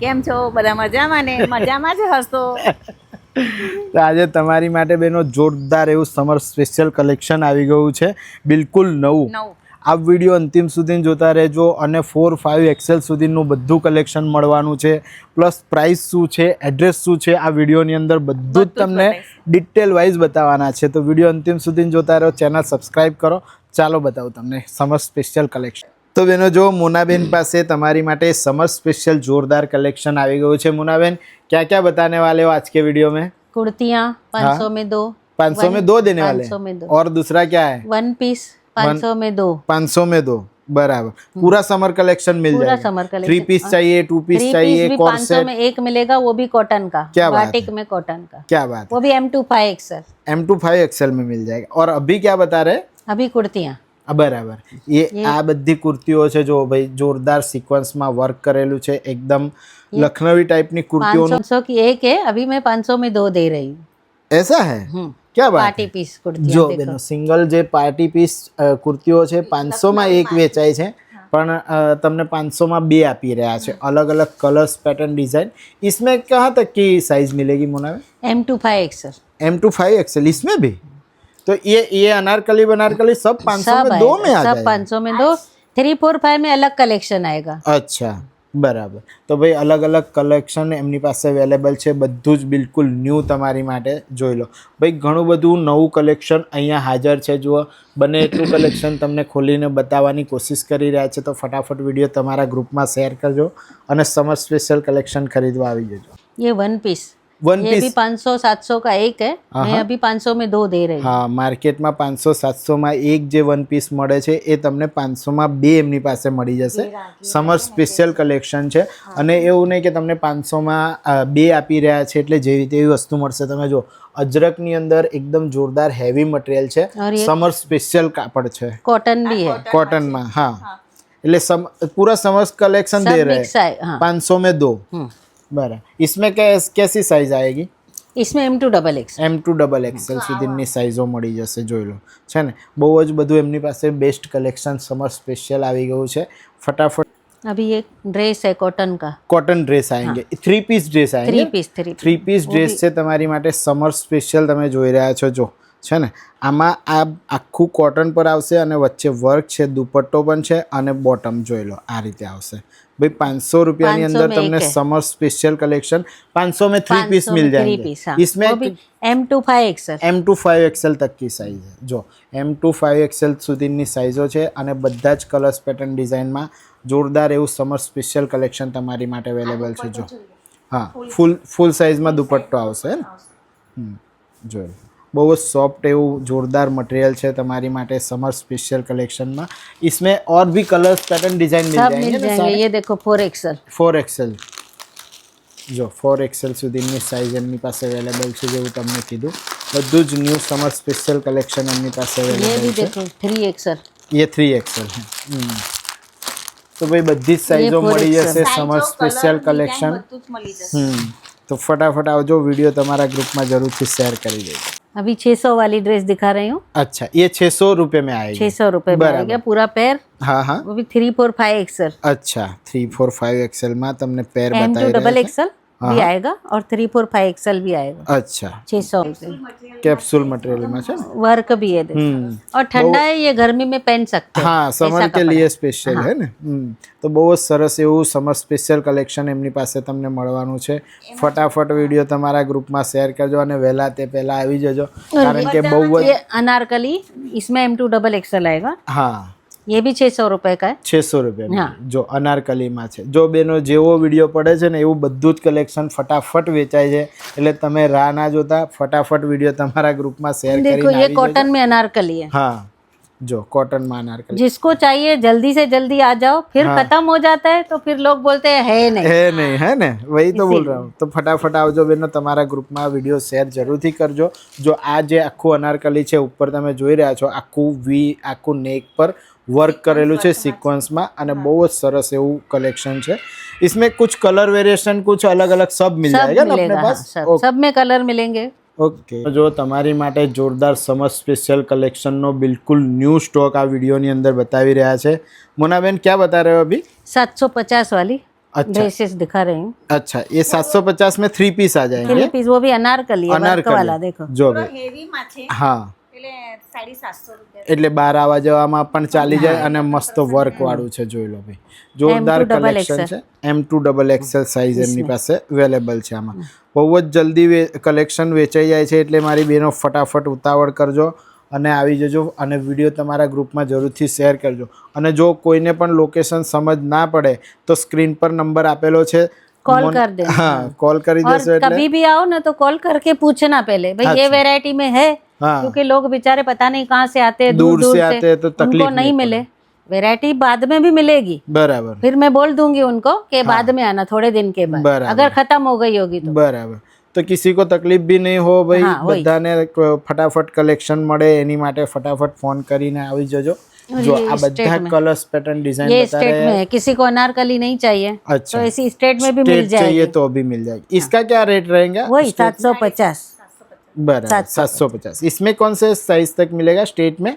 કેમ છો બધા? મજામાં ને? મજામાં જ હશો. તો આજે તમારી માટે બેનો જોરદાર એવું સમર સ્પેશિયલ કલેક્શન આવી ગયું છે, બિલકુલ નવું. આ વિડીયો અંતિમ સુધી જોતા રહેજો અને 4-5 એક્સેલ સુધીનું બધું કલેક્શન મળવાનું છે, પ્લસ પ્રાઇસ શું છે, એડ્રેસ શું છે, આ વિડીયોની અંદર બધું જ તમને ડિટેલ વાઇઝ બતાવવાના છે. તો વિડીયો અંતિમ સુધી જોતા રહો, ચેનલ સબસ્ક્રાઈબ કરો. ચાલો બતાવું તમને સમર સ્પેશિયલ કલેક્શન. તો બેનો જો મોનાબેન પાસે તમારી માટે समर स्पेशल जोरदार कलेक्शन आ गए છે. मोनाबेन क्या क्या बताने वाले हो आज के वीडियो में? कुर्तियाँ 500 में 2, 500 में 2 देने वाले 500 में 2, और दूसरा क्या है? वन पीस 500 में 2, 500 में 2 बराबर. पूरा समर कलेक्शन मिल पूरा जाएगा. Summer collection. 3 पीस चाहिए, 2 पीस थ्री चाहिए, पीस भी 500 में एक मिलेगा, वो भी कॉटन का. क्या बात बाटिक में कॉटन का. क्या बात वो भी M25 एक्सल. M25 एक्सेल में मिल जाएगा. और अभी क्या बता रहे? अभी कुर्तियाँ बराबर. ये आ बધી કુર્તીઓ છે જો ભાઈ, જોરદાર સિક્વન્સમાં વર્ક કરેલું છે, એકદમ લખનવી ટાઈપની કુર્તીઓનું. 500 की एक है, अभी मैं 500 में 2 दे रही हूँ. ऐसा है? क्या बात पार्टी है? पीस कुर्तियाँ જો देखो. બેનો સિંગલ જે પાર્ટી પીસ કુર્તીઓ છે 500 માં એક વેચાય છે, પણ તમને 500 માં બે આપી રહ્યા છે, अलग अलग कलर्स पैटर्न डिजाइन. इसमें कहाँ तक की साइज मिलेगी मोना में? M25 axle. M25 एक्सेल इसमें भी? तो ये अनारकली बनारकली सब 500 सब में 2 में आ सब जाएगा. 500 में 2, 3, 4, 5 में अलग कलेक्शन आएगा. અચ્છા બરાબર. તો ભાઈ અલગ અલગ કલેક્શન એમની પાસે અવેલેબલ છે, બધું જ બિલકુલ ન્યૂ તમારી માટે જોઈ લો. ભાઈ ઘણું બધું નવું કલેક્શન અહીંયા હાજર છે. જુઓ, બને એટલું કલેક્શન તમને ખોલીને બતાવવાની કોશિશ કરી રહ્યા છે, તો ફટાફટ વિડીયો તમારા ગ્રુપમાં શેર કરજો અને સમર સ્પેશિયલ કલેક્શન ખરીદવા આવી જજો. ये वन पीस, वन ये भी पीस 500-700 का एक है. मैं अभी 500 में 2 दे रही हूँ. હા, માર્કેટમાં 500-700 માં એક જે વન પીસ મળે છે એ તમને 500 માં બે એમની પાસે મળી જશે. સમર સ્પેશિયલ કલેક્શન છે અને એવું નહીં કે તમને 500 માં બે આપી રહ્યા છે એટલે જેવી તેવી વસ્તુ મળશે. તમે જો અજરકની અંદર એકદમ જોરદાર હેવી મટીરિયલ છે, સમર સ્પેશિયલ કાપડ છે, कॉटन भी है. કોટનમાં. હા, એટલે पूरा समर कलेक्शन दे रहे हैं 500 में 2. बराबर. इसमें कैसी साइज आएगी? इसमें M2 एक्सल. M2 एक्सेल સુધીની સાઇઝો મળી જશે. જોઈ લો, છે ને, બહુ જ બધું એમની પાસે બેસ્ટ કલેક્શન સમર સ્પેશિયલ આવી ગયું છે. ફટાફટ. अभी एक ड्रेस है कॉटन का. કોટન ડ્રેસ આएंगे, 3 पीस ડ્રેસ આएंगे. 3 पीस ડ્રેસ છે તમારી માટે સમર સ્પેશિયલ. તમે જોઈ રહ્યા છો, જો છે ને, આમાં આ આખું કોટન પર આવશે અને વચ્ચે વર્ક છે, દુપટ્ટો પણ છે અને બોટમ જોઈ લો આ રીતે આવશે. भाई 500 रुपया ની અંદર તમને समर स्पेशल कलेक्शन 500 में 3 पीस मिल जाएंगे. इसमें M25 एक्सल. M25 एक्सेल तक की साइज है. जो M25 एक्सेल સુધીની સાઇઝો છે અને બધા જ કલર્સ પેટર્ન ડિઝાઇનમાં જોરદાર એવું સમર સ્પેશિયલ કલેક્શન તમારી માટે અવેલેબલ છે. જો હા, ફૂલ સાઇઝમાં દુપટ્ટો આવશે ને. જો બહુ જ सॉफ्ट એવું જોરદાર મટીરિयल છે તમારી માટે समर स्पेशल कलेक्शन में. इसमें और भी कलर्स पैटर्न डिजाइन मिल जाएंगे. ये देखो 4 एक्सल. 4 एक्सेल. जो 4 एक्सेल સુધીની સાઇઝ એમની પાસે અવેલેબલ છે. જેવું તમને કીધું, બધું જ ન્યૂ સમર સ્પેશિયલ કલેક્શન એમની પાસે ये भी અવેલેબલ છે. देखो 3 एक्सल. ये 3 एक्सेल है. તો ભાઈ બધી જ સાઇઝો મળી જશે સમર સ્પેશિયલ કલેક્શન. તો ફટાફટ આવજો, વિડીયો તમારા ગ્રુપમાં જરૂરથી શેર કરી દેજો. अभी 600 वाली ड्रेस दिखा रही हूँ. अच्छा, ये 600 रुपये में आएगी. 600 रुपये में आएगा पूरा पैर. हाँ हाँ. वो भी 3, 4, 5 एक्सल. अच्छा, 3, 4, 5 एक्सेल में તમને પેર M2 બતાવી રહ્યા છે. एक्सल भी आएगा और 3, 4, 5 एक्सल भी आएगा. अच्छा, 600 कैप्सूल मटेरियल में है. वर्क भी है देखो. और ठंडा है, ये गर्मी में पहन सकते हैं. हाँ, समर के लिए स्पेशल है ने. तो બહુ જ સરસ એવું સમર સ્પેશિયલ કલેક્શન એમની પાસે તમને મળવાનું છે. ફટાફટ વિડીયો તમારા ગ્રુપમાં શેર કરજો અને વહેલા તે પહેલા આવી જજો, કારણ કે બહુ જ. ये अनारकली, इसमें M2 एक्सल आएगा. हाँ, ये भी 600 रुपए का है. 600 રૂપિયા. हाँ. જો અનારકલીમાં છે. જો બેનો જેવો વિડીયો પડે છે ને એવું બધું જ કલેક્શન ફટાફટ વેચાય છે, એટલે તમે રાહ ના જોતા ફટાફટ વિડીયો તમારા ગ્રુપમાં શેર देखो કરીને ये આવી कॉटन જજો. में अनारकली है. हाँ, जो कॉटन में अनारकली जिसको चाहिए जल्दी से जल्दी आ जाओ, फिर खत्म हो जाता है तो फिर लोग बोलते हैं है नहीं. है नहीं, है ने, वही तो बोल रहा हूँ. तो फटाफट आवજો બેનો, તમારા ગ્રુપમાં વિડીયો શેર જરૂરથી કરજો. જો આ જે આખું અનારકલી છે ઉપર તમે જોઈ રહ્યા છો, આખું વી આખું નેક પર वर्क करेलू है सीक्वेंस में અને બહુ જ સરસ એવું કલેક્શન છે. इसमें कुछ कलर वेरिएशन कुछ अलग अलग सब मिल जाएगा ना अपने पास. सब में कलर मिलेंगे. ओके. जो તમારી માટે જોરદાર समर स्पेशल कलेक्शन નો बिल्कुल न्यू स्टॉक आ वीडियो ની અંદર બતાવી રહ્યા છે. મોનાબેન क्या बता रहे हो अभी? 750 वाली अच्छा ड्रेसेस दिखा रही हूँ। अच्छा, ये 750 में 3 पीस आ जाएंगे। 3 पीस, वो भी अनारकली है, वर्क वाला अनारकली देखो। जो भी હા એટલે 750 એટલે 12 આવા જવામાં પણ ચાલી જાય અને મસ્ત વર્ક વાળું છે, જોઈ લો ભાઈ, જોરદાર M2 double કલેક્શન XL. છે। M2 XXL સાઇઝ એમની પાસે અવેલેબલ છે। આમાં બહુ જ જલ્દી કલેક્શન વેચાઈ જાય છે, એટલે મારી બહેનો ફટાફટ ઉતાવળ કરજો અને આવી જજો અને વિડીયો તમારા ગ્રુપમાં જરૂરથી શેર કરજો। અને જો કોઈને પણ લોકેશન સમજ ના પડે તો સ્ક્રીન પર નંબર આપેલો છે, कॉल कर देना। हाँ कॉल कर और कभी भी आओ ना तो कॉल करके पूछना पहले, भाई ये वैरायटी में है, हाँ। क्योंकि लोग बेचारे पता नहीं कहाँ से आते हैं, दूर दूर से आते हैं तो तकलीफ उनको नहीं मिले। वैरायटी बाद में भी मिलेगी, बराबर, फिर मैं बोल दूंगी उनको कि बाद में आना, थोड़े दिन के बाद, बराबर। अगर खत्म हो गई होगी तो। बराबर, तो किसी को तकलीफ भी नहीं हो भाई, हाँ, वही। બધાને ફટાફટ કલેક્શન મળે એની માટે ફટાફટ ફોન કરીને આવી જજો। જો આ બધા કલર્સ પેટર્ન डिजाइन ये बता स्टेट रहे में हैं। है, किसी को अनारकली नहीं चाहिए अच्छा, तो इसी स्टेट में भी मिल स्टेट चाहिए जाएगी, तो भी मिल जाएगी। इसका क्या रेट रहेगा? वही 750। बराबर 750। इसमें कौन से साइज तक मिलेगा स्टेट में?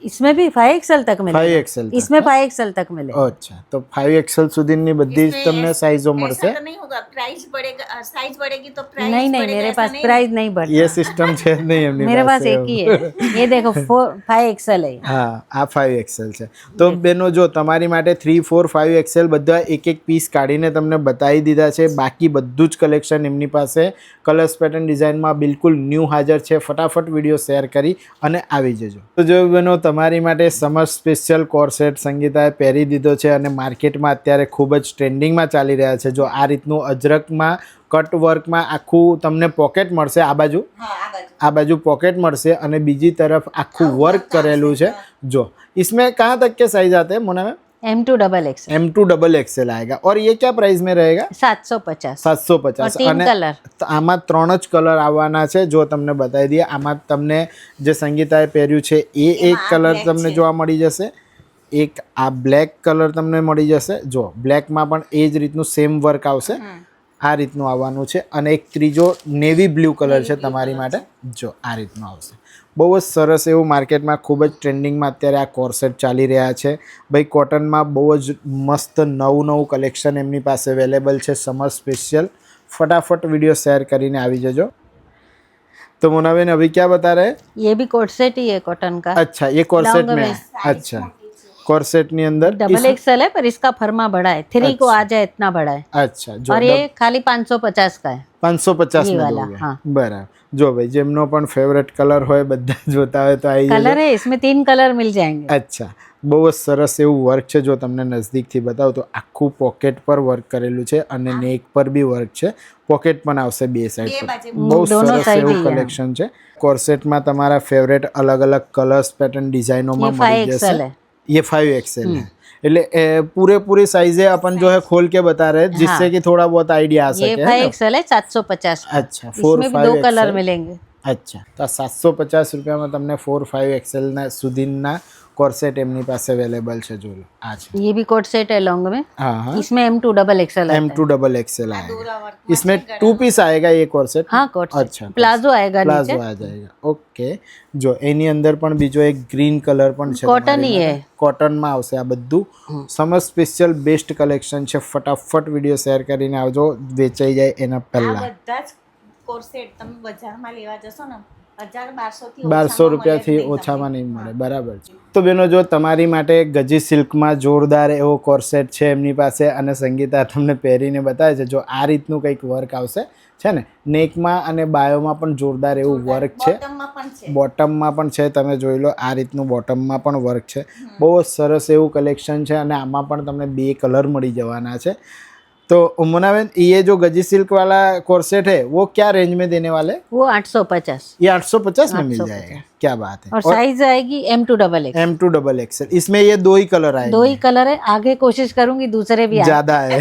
इसमें भी 5XL तक मिलेगा, 5XL तक, इसमें 5XL तक मिलेगा। अच्छा, तो 5XL સુધીની બધી જ તમને સાઇઝો મળશે। तो नहीं होगा, प्राइस बढ़ेगा, साइज बढ़ेगी तो प्राइस नहीं नहीं, मेरे पास प्राइस नहीं बढ़ता, ये सिस्टम છે જ નહીં એમની मेरे पास પાસે। एक ही है, ये देखो 5XL है। હા આ 5XL છે। તો બેનો જો તમારી માટે 3, 4, 5XL બધા એક એક પીસ કાઢીને તમને બતાવી દીધા છે। બાકી બધું જ કલેક્શન એમની પાસે કલર્સ પેટર્ન ડિઝાઇનમાં બિલકુલ ન્યૂ હાજર છે। ફટાફટ વિડીયો શેર કરી અને આવી જજો। તો જો બેનો તમારી માટે સમર સ્પેશિયલ કોર્સેટ સંગીતાએ પહેરી દીધો છે અને માર્કેટમાં અત્યારે ખૂબ જ ટ્રેન્ડિંગમાં ચાલી રહ્યા છે। જો આ રીતનું અજરકમાં કટ વર્કમાં આખું તમને પોકેટ મળશે, આ બાજુ પોકેટ મળશે અને બીજી તરફ આખું વર્ક કરેલું છે। જો इसमें कहाँ तक के साइज आते हैं Mona ma'am? M2 XXL, M2 XXL आएगा। और ये क्या प्राइस में रहेगा? 750। 750। और 3 कलर, આમાં 3 જ કલર આવવાના છે। જો તમને બતાવી દઈએ, આમાં તમને જે સંગીતાએ પહેર્યું છે એ એક કલર તમને જોવા મળી જશે, એક આ બ્લેક કલર તમને મળી જશે। જો બ્લેકમાં પણ એ જ રીતનું સેમ વર્ક આવશે, આ રીતનું આવવાનું છે। અને એક ત્રીજો નેવી બ્લુ કલર છે તમારી માટે, જો આ રીતનું આવશે। બહુ જ સરસ એવું માર્કેટમાં ખૂબ જ ટ્રેન્ડિંગમાં અત્યારે આ કોર્સેટ ચાલી રહ્યા છે ભાઈ। કોટનમાં બહુ જ મસ્ત નવું કલેક્શન એમની પાસે અવેલેબલ છે સમર સ્પેશિयल। फटाफट वीडियो शेयर કરીને આવી જજો। तो मोनाबेन अभी क्या बता रहे हैं? ये भी कोट सेट ही है कॉटन का। अच्छा, ये कोर्सेट लॉन्ग में है। अच्छा, कोर्सेट ની અંદર डबल XL है, पर इसका फर्मा बड़ा है, 3 को आ जाए इतना बड़ा है। अच्छा, जो और ये खाली 550 का है, 550 ये में वाला, दोगे। हाँ। बराबर। जो भाई જેમનો પણ ફેવરેટ કલર હોય બધા જોતા હોય તો આવી कलर है इसमें 3 कलर मिल जाएंगे। अच्छा, બહુ જ સરસ એવું વર્ક છે। જો તમને નજદીકથી બતાવું તો આખું પોકેટ પર વર્ક કરેલું છે અને નેક પર બી વર્ક છે। પોકેટ પણ આવશે બે સાઈડ પર। બહુ दोनों સરસ साइड એવું ही है। કલેક્શન છે। કોર્સેટમાં તમારા ફેવરેટ અલગ અલગ કલર્સ પેટર્ન ડિઝાઇનોમાં ये મળી 5XL જશે। है। ये 5XL है। એટલે पूरे साइजें अपन जो है खोल के बता रहे हैं जिससे कि थोड़ा बहुत आइडिया आ ये सके, है ना? 5XL है 750 का। अच्छा, 4, इसमें भी 2 5XL। कलर मिलेंगे। अच्छा, तो 750 રૂપિયામાં તમને 4, 5XL ના સુધીના કોર્સેટ એમની પાસે અવેલેબલ છે। જો લો આ છે। ये भी कोट सेट है लॉन्ग में, हाँ हाँ, इसमें M2 XXL आता है। M2 XXL आएगा। इसमें 2 पीस आएगा ये कोर्सेट। हाँ कोट सेट। अच्छा, प्लाजो आएगा प्लाजो नीचे। आ जाएगा। ओके, जो એની અંદર પણ બીજો એક ગ્રીન કલર પણ છે। કોટન ही है। કોટનમાં આવશે આ બધું સમર સ્પેશિયલ બેસ્ટ કલેક્શન છે। ફટાફટ વિડીયો શેર કરીને આવજો, વેચાઈ જાય એના આ પહેલા। બધા જ કોર્સેટ તમે બજારમાં લેવા જશો ને 1200 થી 1200 રૂપિયાથી ઓછામાં નહીં મળે। બરાબર છે। તો બેનો જો તમારી માટે ગજી સિલ્કમાં જોરદાર એવો કોર્સેટ છે એમની પાસે અને સંગીતા તમને પહેરીને બતાવે છે। જો આ રીતનું કંઈક વર્ક આવશે છે ને, નેકમાં અને બાયોમાં પણ જોરદાર એવું વર્ક છે। બોટમમાં પણ છે। બોટમમાં પણ છે, તમે જોઈ લો આ રીતનું બોટમમાં પણ વર્ક છે। બહુ જ સરસ એવું કલેક્શન છે અને આમાં પણ તમને 2 કલર મળી જવાના છે। तो मोनाबेन ये जो गजी सिल्क वाला कोर्सेट है वो क्या रेंज में देने वाले? वो 850। ये 850 में मिल 850। जाएगा। क्या बात है। और साइज आएगी M2 XXL। M2 XXL। इसमें ये 2 ही कलर आएंगे। 2 ही कलर है, आगे कोशिश करूंगी दूसरे भी आए। ज्यादा है।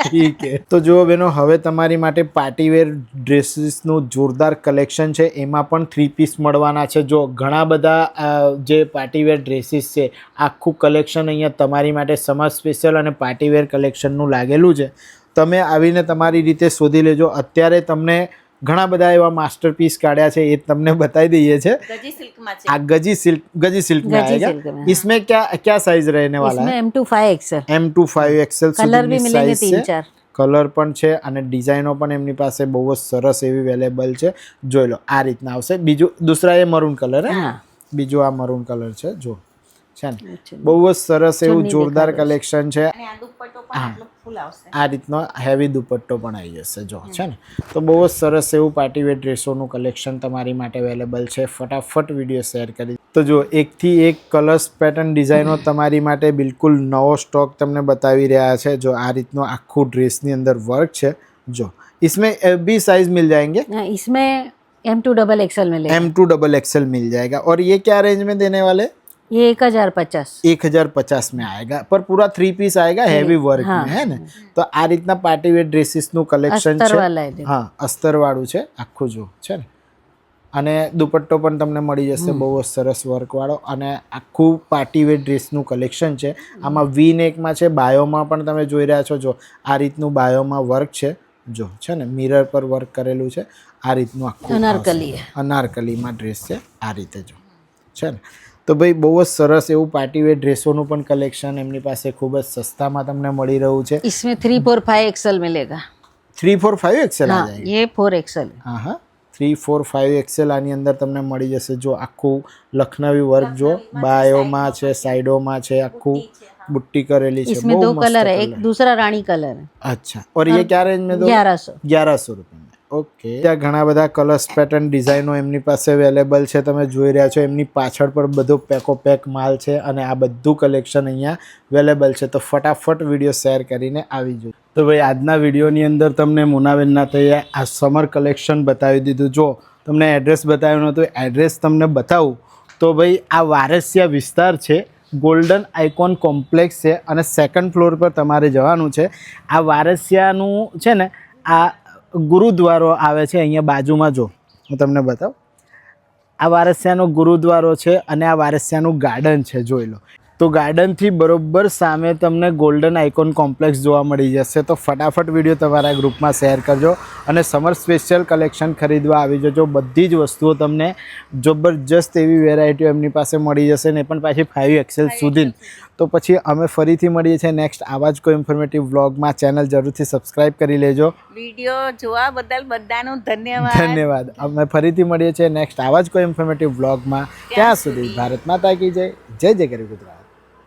ठीक है। तो जो बहनों હવે તમારી માટે પાર્ટી વેર ડ્રેસીસનું જોરદાર કલેક્શન છે। એમાં પણ 3 પીસ મળવાના છે। જો ઘણા બધા જે પાર્ટી વેર ડ્રેસીસ છે આખું કલેક્શન અહીંયા તમારી માટે સમર સ્પેશિયલ અને પાર્ટી વેર કલેક્શનનું લાગેલું છે। તમે આવીને તમારી રીતે શોધી લેજો। અત્યારે તમને ઘણા બધા એવા માસ્ટરપીસ કાઢ્યા છે એ તમને બતાવી દઈએ છે ગજી સિલ્કમાં છે આ गजी सिल्क में आएगा सिल्क में, हाँ। इसमें क्या साइज रहने वाला है इसमें M2 5XL M2 5XL colour भी मिलेंगे साइज 3-4 કલર પણ છે અને ડિઝાઇનો પણ એમની પાસે બહુ જ સરસ એવી અવેલેબલ છે જોઈ લો આ રીતના આવશે બીજું દૂસરા એ મરૂન કલર હે हाँ બીજું આ મરૂન કલર છે જો છે ને બહુ જ સરસ એવું જોરદાર કલેક્શન છે અને આ દુપટ્ટો પણ આટલો ફૂલ આવશે આ રીતનો હેવી દુપટ્ટો પણ આવી જશે જો છે ને તો બહુ જ સરસ એવું પાર્ટીવેર ડ્રેસોનું કલેક્શન તમારી માટે અવેલેબલ છે ફટાફટ વિડીયો શેર કરી તો જો એકથી એક કલર્સ પેટર્ન ડિઝાઇનો તમારી માટે બિલકુલ નવો સ્ટોક તમને બતાવી રહ્યા છે જો આ રીતનો આખું ડ્રેસની અંદર વર્ક છે જો इसमें भी साइज मिल जाएंगे हाँ, इसमें M2 XXL मिलेगा M2 XXL मिल जाएगा और ये क्या रेंज में देने वाले ये 1050 1050 में आएगा पर पूरा 3 पीस आएगा हैवी वर्क हाँ, में है ને તો આ રીતના પાર્ટીવેર ડ્રેસીસનું કલેક્શન अस्तर છે वाला है देखो। હા અસ્તર વાળું છે આખું જો છે ને અને દુપટ્ટો પણ તમને મળી જશે બહુ જ સરસ વર્ક વાળો અને આખું પાર્ટીવેર ડ્રેસનું કલેક્શન છે આમાં વી નેકમાં છે બાયોમાં પણ તમે જોઈ રહ્યા છો જો આ રીતનું બાયોમાં વર્ક છે જો છે ને મિરર પર વર્ક કરેલું છે આ રીતનું આખું અનારકલી આવશે. અનારકલીમાં ડ્રેસ છે આ રીતે જો છે ને તો ભાઈ બહુ જ સરસ એવું પાર્ટીવેર ડ્રેસોનું પણ કલેક્શન એમની પાસે ખૂબ જ સસ્તામાં તમને મળી રહ્યું છે इसमें 3-4-5 XL मिलेगा 3-4-5 XL આ हाँ જાય ये 4XL હા હા 3-4-5 XL આની અંદર તમને મળી જશે જો આખું લખનવી વર્ક જો બાયોમાં છે સાઈડોમાં છે આખું બુટ્ટી કરેલી છે इसमें બહુ 2 મસ્ત कलर है colour एक दूसरा रानी कलर है अच्छा और ये क्या रेंज में दो 1100 1100 રૂપિયા ઓકે ત્યાં ઘણા બધા કલર્સ પેટર્ન ડિઝાઇનો એમની પાસે અવેલેબલ છે તમે જોઈ રહ્યા છો એમની પાછળ પર બધો પેકો પેક માલ છે અને આ બધું કલેક્શન અહીંયા અવેલેબલ છે તો ફટાફટ વિડીયો શેર કરીને આવી જજો તો ભાઈ આજના વિડીયોની અંદર તમને મુનાબેનના તૈયાર આ સમર કલેક્શન બતાવી દીધું જો તમને એડ્રેસ બતાવ્યું નહોતું એડ્રેસ તમને બતાવું તો ભાઈ આ વારસિયા વિસ્તાર છે ગોલ્ડન આઇકોન કોમ્પ્લેક્સ છે અને સેકન્ડ ફ્લોર પર તમારે જવાનું છે આ વારસિયાનું છે ને આ ગુરુદ્વારો આવે છે અહીંયા બાજુમાં જો હું તમને બતાવું આ વારસિયાનો ગુરુદ્વારો છે અને આ વારસિયાનું ગાર્ડન છે જોઈ લો તો ગાર્ડનથી બરોબર સામે તમને ગોલ્ડન આઇકોન કોમ્પ્લેક્સ જોવા મળી જશે તો ફટાફટ વિડીયો તમારા ગ્રુપમાં શેર કરજો અને સમર સ્પેશિયલ કલેક્શન ખરીદવા આવી જજો બધી જ વસ્તુઓ તમને જબરજસ્ત એવી વેરાયટીઓ એમની પાસે મળી જશે ને પણ પાછી 5XL સુધી તો પછી અમે ફરીથી મળીએ છીએ નેક્સ્ટ આવા જ કોઈ ઇન્ફોર્મેટિવ વ્લોગમાં ચેનલ જરૂરથી સબસ્ક્રાઇબ કરી લેજો વિડીયો જોવા બદલ બધાનું ધન્યવાદ ધન્યવાદ અમે ફરીથી મળીએ છીએ નેક્સ્ટ આવા જ કોઈ ઇન્ફોર્મેટિવ વ્લોગમાં ત્યાં સુધી ભારત માતા કી જય જય જય ગરવી ગુજરાત